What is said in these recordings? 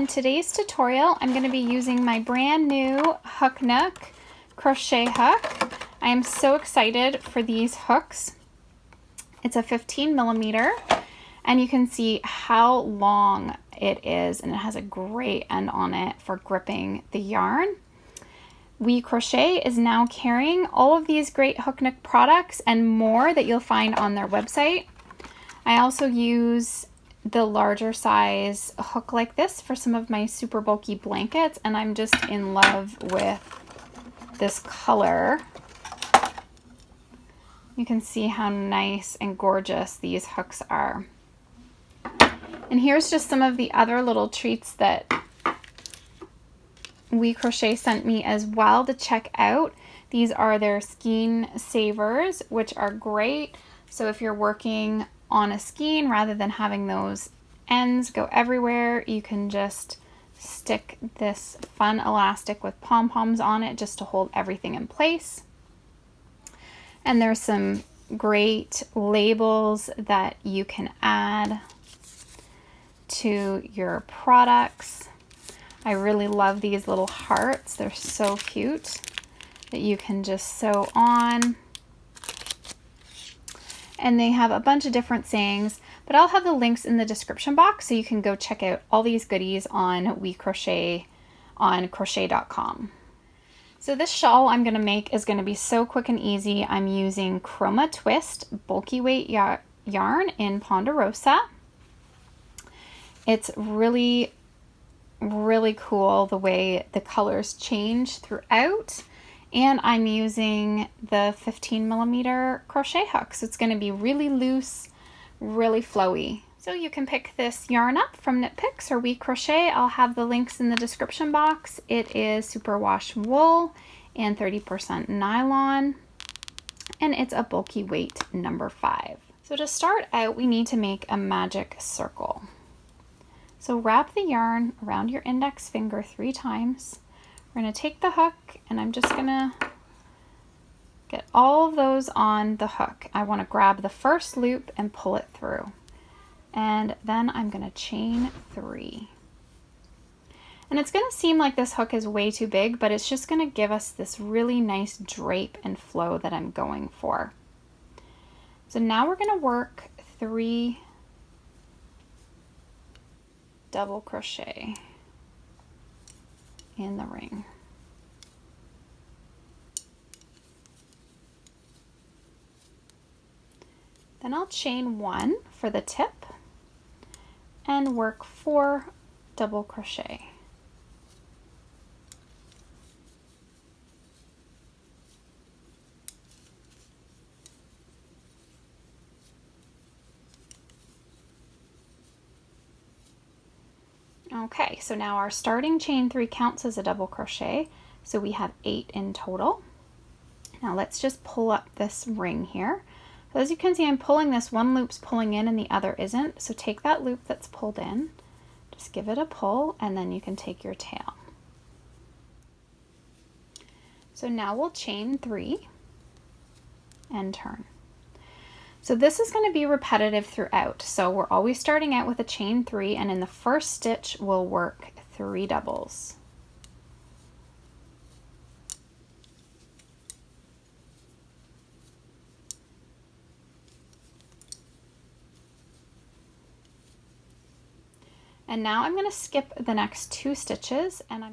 in today's tutorial, I'm going to be using my brand new Hook Nook crochet hook. I am so excited for these hooks. It's a 15mm, and you can see how long it is, and it has a great end on it for gripping the yarn. We Crochet is now carrying all of these great Hook Nook products and more that you'll find on their website. I also use the larger size hook like this for some of my super bulky blankets, and I'm just in love with this color. You can see how nice and gorgeous these hooks are. And here's just some of the other little treats that We Crochet sent me as well to check out. These are their skein savers, which are great. So if you're working on a skein, rather than having those ends go everywhere, you can just stick this fun elastic with pom-poms on it just to hold everything in place. And there's some great labels that you can add to your products. I really love these little hearts. They're so cute that you can just sew on. And they have a bunch of different sayings, but I'll have the links in the description box so you can go check out all these goodies on We Crochet on crochet.com. So this shawl I'm going to make is going to be so quick and easy. I'm using Chroma Twist bulky weight yarn in Ponderosa. It's really cool the way the colors change throughout. And I'm using the 15mm crochet hook, so it's going to be really loose, really flowy. So you can pick this yarn up from Knit Picks or We Crochet. I'll have the links in the description box. It is superwash wool and 30% nylon, and it's a bulky weight number 5. So to start out, we need to make a magic circle. So wrap the yarn around your index finger 3 times. We're going to take the hook, and I'm just going to get all of those on the hook. I want to grab the first loop and pull it through. And then I'm going to chain 3. And it's going to seem like this hook is way too big, but it's just going to give us this really nice drape and flow that I'm going for. So now we're going to work 3 double crochet in the ring. Then I'll chain 1 for the tip and work 4 double crochet. Okay, so now our starting chain 3 counts as a double crochet, so we have 8 in total. Now let's just pull up this ring here. So as you can see, I'm pulling this, one loop's pulling in and the other isn't, so take that loop that's pulled in, just give it a pull, and then you can take your tail. So now we'll chain 3 and turn. So this is going to be repetitive throughout. So we're always starting out with a chain 3, and in the first stitch we'll work 3 doubles. And now I'm going to skip the next 2 stitches, and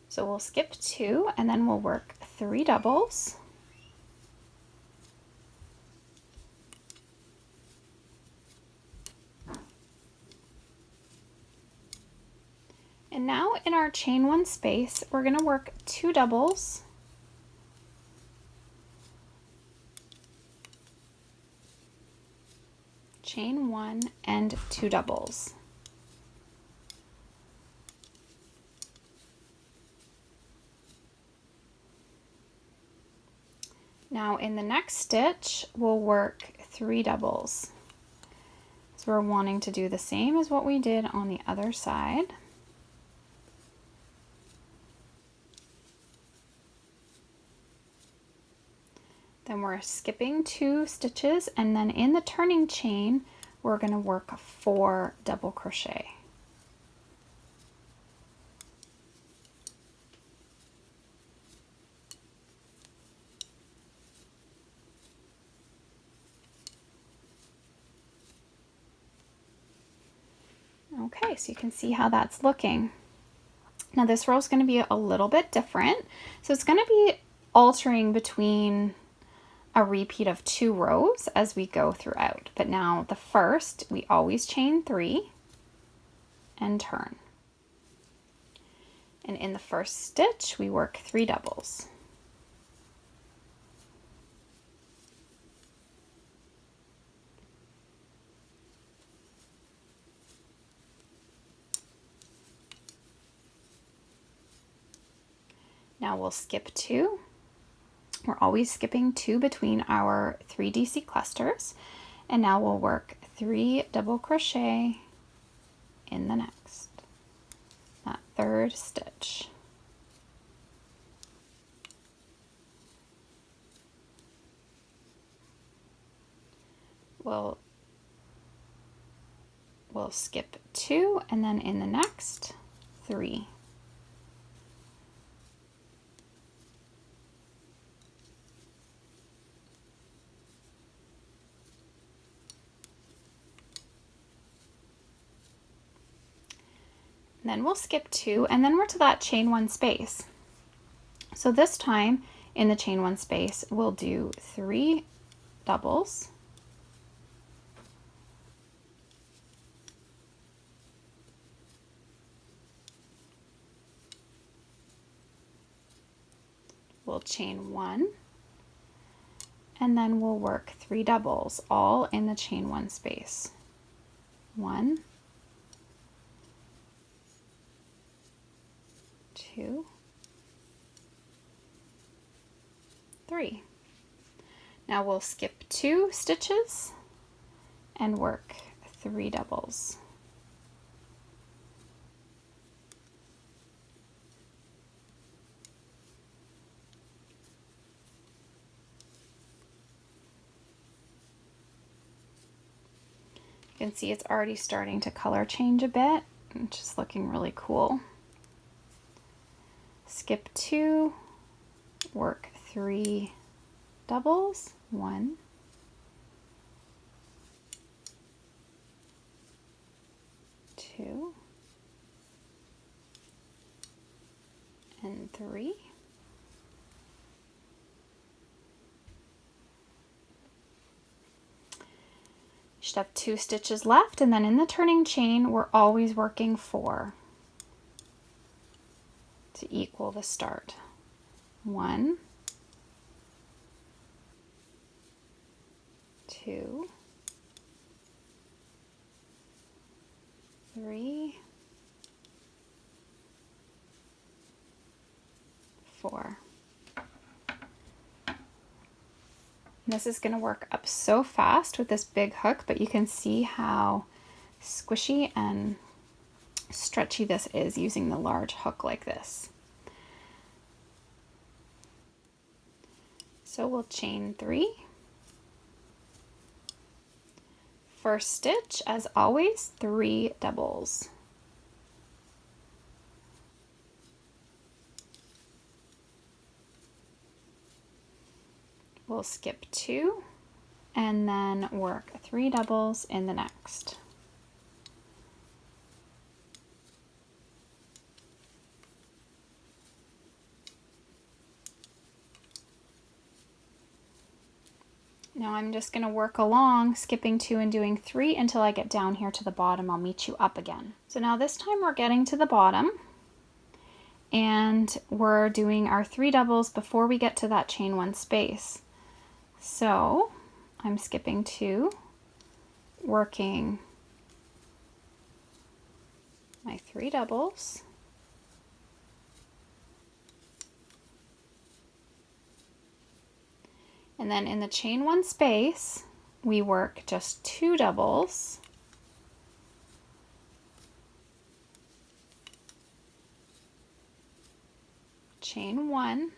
so we'll skip 2 and then we'll work 3 doubles. And now in our chain 1 space, we're going to work 2 doubles, chain 1 and 2 doubles. Now in the next stitch, we'll work 3 doubles. So we're wanting to do the same as what we did on the other side. Then we're skipping 2 stitches, and then in the turning chain, we're going to work 4 double crochet. Okay, so you can see how that's looking. Now this row is going to be a little bit different. So it's going to be altering between a repeat of 2 rows as we go throughout. But now the first, we always chain 3 and turn. And in the first stitch, we work 3 doubles. Now we'll skip 2. We're always skipping 2 between our 3 DC clusters. And now we'll work 3 double crochet in the next, that third stitch. We'll skip 2 and then in the next 3. Then we'll skip 2 and then we're to that chain 1 space. So this time in the chain 1 space, we'll do 3 doubles. We'll chain 1 and then we'll work 3 doubles all in the chain 1 space. 1, 2, 3. Now we'll skip 2 stitches and work 3 doubles. You can see it's already starting to color change a bit, which is looking really cool. Skip 2, work 3 doubles, 1, 2, and 3. You should have 2 stitches left, and then in the turning chain, we're always working 4 to equal the start. 1, 2, 3, 4. This is going to work up so fast with this big hook, but you can see how squishy and stretchy this is using the large hook like this. So we'll chain 3. First stitch, as always, 3 doubles. We'll skip 2 and then work 3 doubles in the next. Now I'm just going to work along, skipping 2 and doing 3 until I get down here to the bottom. I'll meet you up again. So now this time we're getting to the bottom and we're doing our 3 doubles before we get to that chain 1 space. So I'm skipping 2, working my 3 doubles, and then in the chain 1 space we work just 2 doubles, chain 1,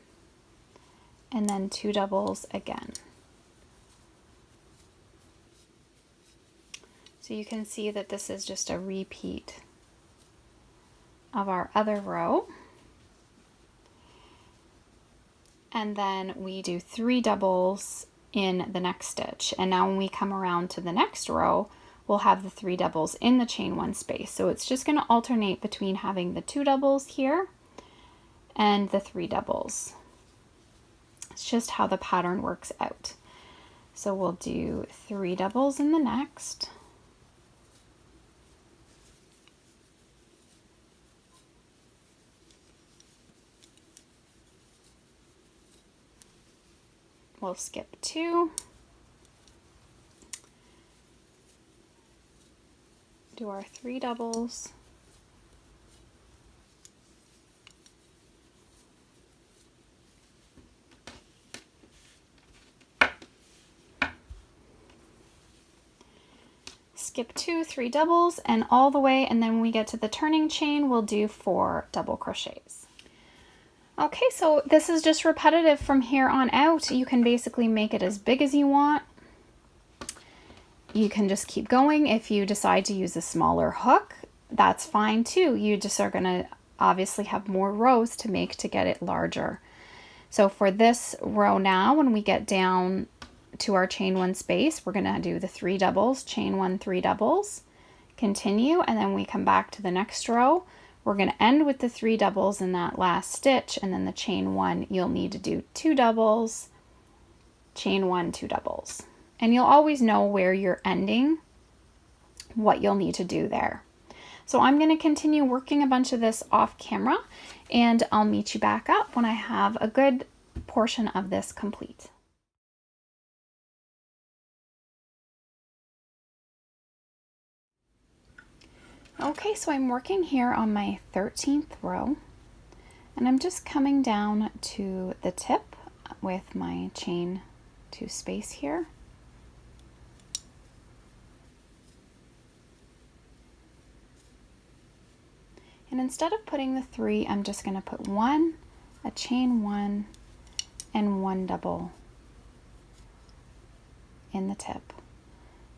and then 2 doubles again. So you can see that this is just a repeat of our other row. And then we do 3 doubles in the next stitch. And now when we come around to the next row, we'll have the 3 doubles in the chain 1 space. So it's just going to alternate between having the 2 doubles here and the 3 doubles. It's just how the pattern works out. So we'll do 3 doubles in the next. We'll skip 2. Do our 3 doubles. Skip 2, 3 doubles, and all the way, and then when we get to the turning chain, we'll do 4 double crochets. Okay, so this is just repetitive from here on out. You can basically make it as big as you want. You can just keep going. If you decide to use a smaller hook, that's fine too. You just are gonna obviously have more rows to make to get it larger. So for this row now, when we get down to our chain 1 space, we're gonna do the 3 doubles, chain 1, 3 doubles, continue, and then we come back to the next row. We're going to end with the 3 doubles in that last stitch, and then the chain 1, you'll need to do 2 doubles, chain 1, 2 doubles. And you'll always know where you're ending, what you'll need to do there. So I'm going to continue working a bunch of this off camera, and I'll meet you back up when I have a good portion of this complete. Okay, so I'm working here on my 13th row, and I'm just coming down to the tip with my chain 2 space here. And instead of putting the 3, I'm just going to put 1, a chain 1, and 1 double in the tip.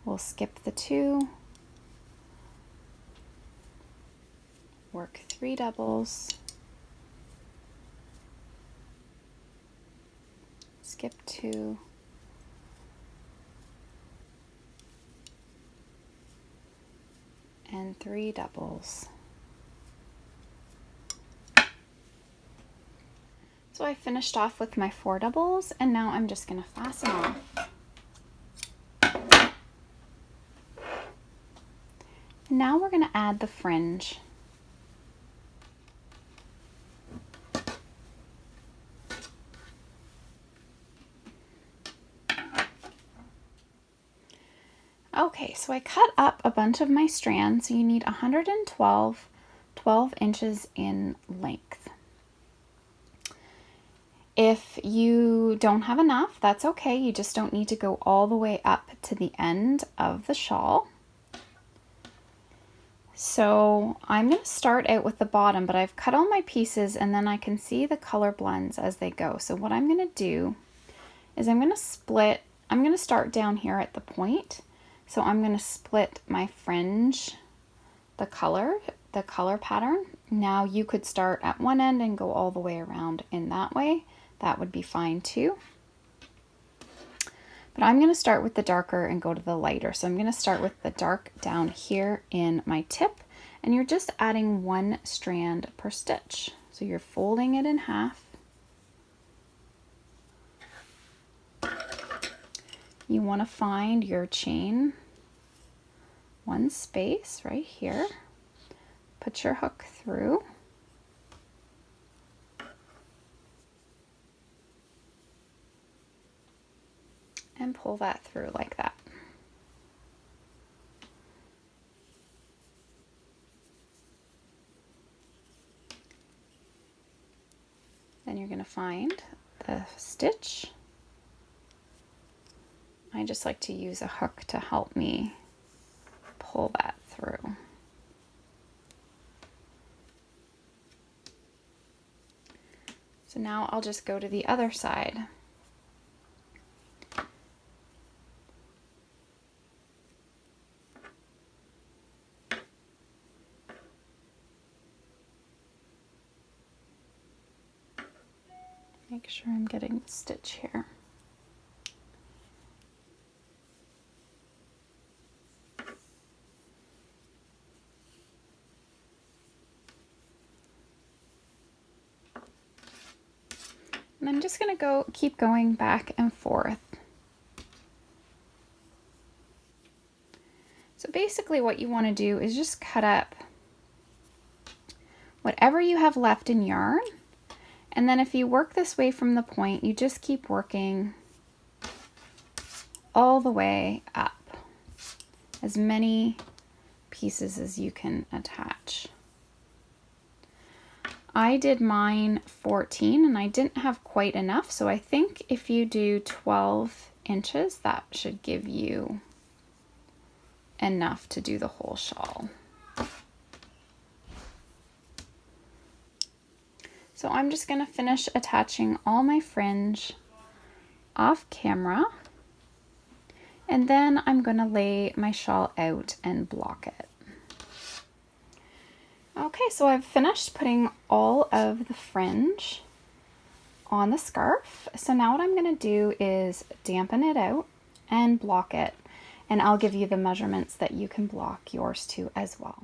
We'll skip the 2, work 3 doubles, skip 2, and 3 doubles. So I finished off with my 4 doubles, and now I'm just going to fasten on. Now we're going to add the fringe. Okay, so I cut up a bunch of my strands. So you need 112, 12 inches in length. If you don't have enough, that's okay. You just don't need to go all the way up to the end of the shawl. So I'm going to start out with the bottom, but I've cut all my pieces and then I can see the color blends as they go. So what I'm going to do is I'm going to start down here at the point. So I'm going to split my fringe, the color pattern. Now you could start at one end and go all the way around in that way. That would be fine too. But I'm going to start with the darker and go to the lighter. So I'm going to start with the dark down here in my tip, and you're just adding 1 strand per stitch. So you're folding it in half. You want to find your chain 1 space right here. Put your hook through. And pull that through like that. Then you're going to find the stitch. I just like to use a hook to help me pull that through. So now I'll just go to the other side. Make sure I'm getting the stitch here. And I'm just going to keep going back and forth. So basically what you want to do is just cut up whatever you have left in yarn. And then if you work this way from the point, you just keep working all the way up, as many pieces as you can attach. I did mine 14 and I didn't have quite enough, so I think if you do 12 inches, that should give you enough to do the whole shawl. So I'm just going to finish attaching all my fringe off camera, and then I'm going to lay my shawl out and block it. Okay, so I've finished putting all of the fringe on the scarf. So now what I'm going to do is dampen it out and block it, and I'll give you the measurements that you can block yours to as well.